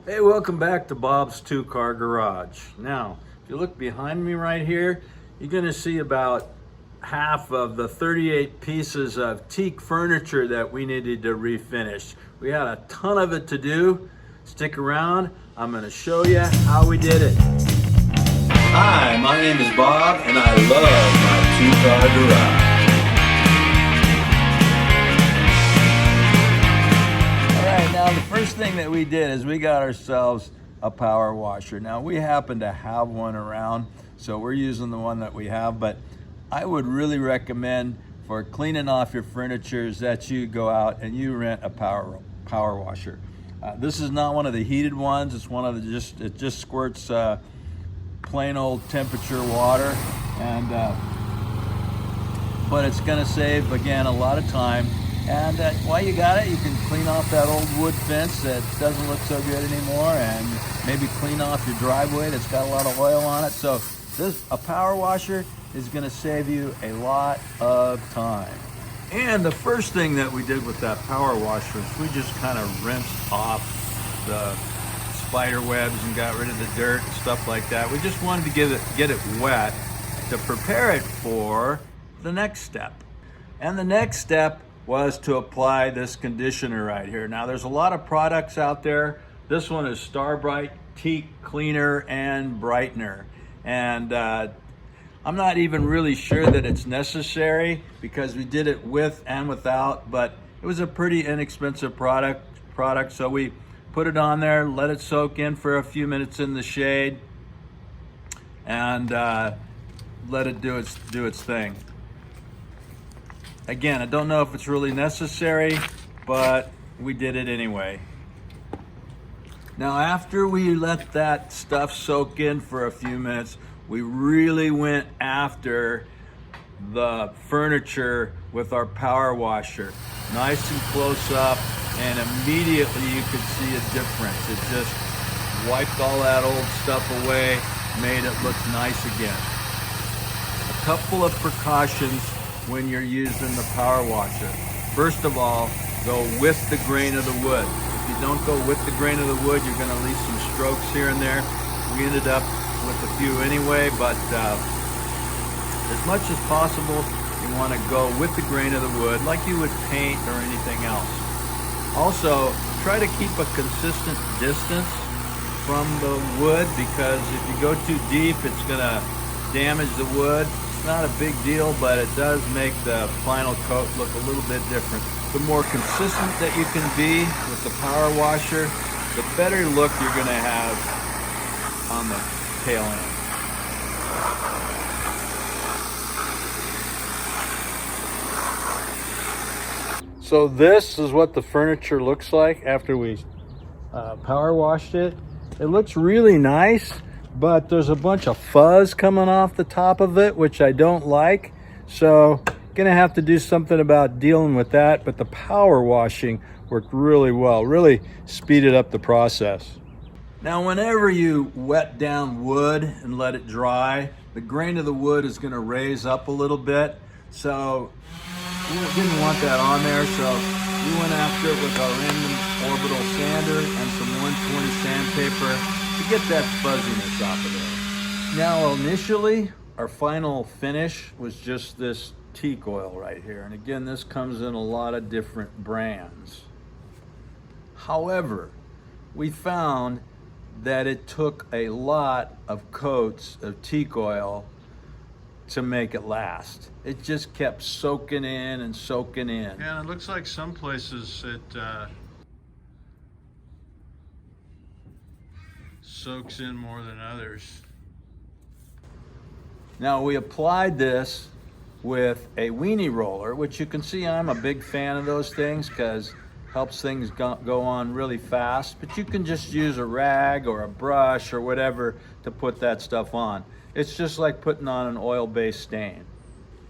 Hey, welcome back to Bob's two-car garage. Now, if you look behind me right here, you're gonna see about half of the 38 pieces of teak furniture that we needed to refinish. We had a ton of it to do. Stick around, I'm gonna show you how we did it. Hi, my name is Bob and I love my two-car garage. Now the first thing that we did is we got ourselves a power washer. Now we happen to have one around, so we're using the one that we have, but I would really recommend for cleaning off your furniture is that you go out and you rent a power washer. This is not one of the heated ones. It's one of the it just squirts plain old temperature water, and but it's gonna save, again, a lot of time. And while you got it, you can clean off that old wood fence that doesn't look so good anymore, and maybe clean off your driveway that's got a lot of oil on it. So a power washer is gonna save you a lot of time. And the first thing that we did with that power washer is we just kind of rinsed off the spider webs and got rid of the dirt and stuff like that. We just wanted to get it wet to prepare it for the next step. And the next step was to apply this conditioner right here. Now there's a lot of products out there. This one is Starbright, Teak Cleaner, and Brightener. And I'm not even really sure that it's necessary because we did it with and without, but it was a pretty inexpensive product. So we put it on there, let it soak in for a few minutes in the shade, and let it do its thing. Again, I don't know if it's really necessary, but we did it anyway. Now, after we let that stuff soak in for a few minutes, we really went after the furniture with our power washer. Nice and close up, and immediately you could see a difference. It just wiped all that old stuff away, made it look nice again. A couple of precautions when you're using the power washer. First of all, go with the grain of the wood. If you don't go with the grain of the wood, you're gonna leave some strokes here and there. We ended up with a few anyway, but as much as possible, you wanna go with the grain of the wood like you would paint or anything else. Also, try to keep a consistent distance from the wood, because if you go too deep, it's gonna damage the wood. Not a big deal, but it does make the final coat look a little bit different. The more consistent that you can be with the power washer, the better look you're gonna have on the tail end. So this is what the furniture looks like after we power washed it. It looks really nice, but there's a bunch of fuzz coming off the top of it, which I don't like. So gonna have to do something about dealing with that, but the power washing worked really well, really speeded up the process. Now, whenever you wet down wood and let it dry, the grain of the wood is gonna raise up a little bit. So we didn't want that on there, so we went after it with our random orbital sander and some 120 sandpaper to get that fuzziness off of there. Now, initially, our final finish was just this teak oil right here. And again, this comes in a lot of different brands. However, we found that it took a lot of coats of teak oil to make it last. It just kept soaking in and soaking in. Yeah, and it looks like some places it soaks in more than others. Now, we applied this with a weenie roller, which you can see I'm a big fan of those things because helps things go on really fast, but you can just use a rag or a brush or whatever to put that stuff on. It's just like putting on an oil-based stain.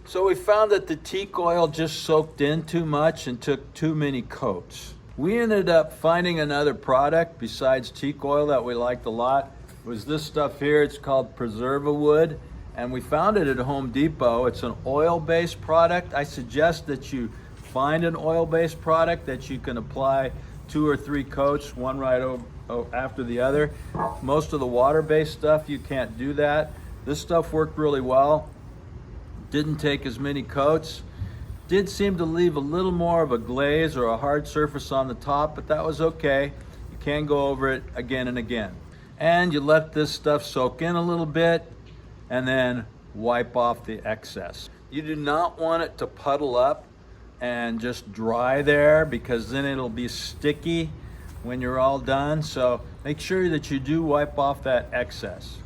So we found that the teak oil just soaked in too much and took too many coats. We ended up finding another product besides teak oil that we liked a lot. It was this stuff here. It's called Presevawood, and we found it at Home Depot. It's an oil-based product. I suggest that you find an oil-based product that you can apply 2 or 3 coats, one right after the other. Most of the water-based stuff, you can't do that. This stuff worked really well. Didn't take as many coats. Did seem to leave a little more of a glaze or a hard surface on the top, but that was okay. You can go over it again and again. And you let this stuff soak in a little bit and then wipe off the excess. You do not want it to puddle up and just dry there, because then it'll be sticky when you're all done. So make sure that you do wipe off that excess.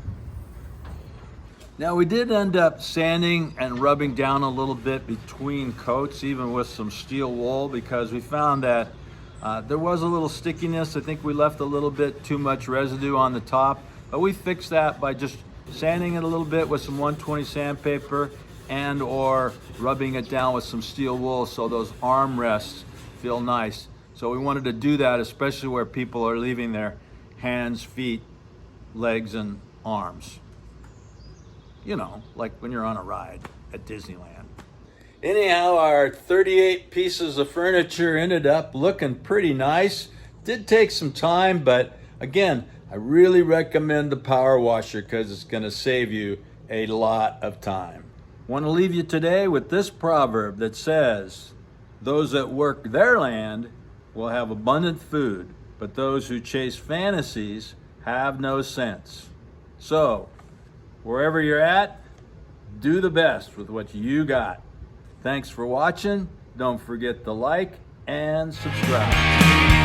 Now we did end up sanding and rubbing down a little bit between coats, even with some steel wool, because we found that there was a little stickiness. I think we left a little bit too much residue on the top, but we fixed that by just sanding it a little bit with some 120 sandpaper and or rubbing it down with some steel wool so those armrests feel nice. So we wanted to do that, especially where people are leaving their hands, feet, legs, and arms. You know, like when you're on a ride at Disneyland. Anyhow, our 38 pieces of furniture ended up looking pretty nice. Did take some time, but again, I really recommend the power washer because it's going to save you a lot of time. Want to leave you today with this proverb that says, "Those that work their land will have abundant food, but those who chase fantasies have no sense." So, wherever you're at, do the best with what you got. Thanks for watching. Don't forget to like and subscribe.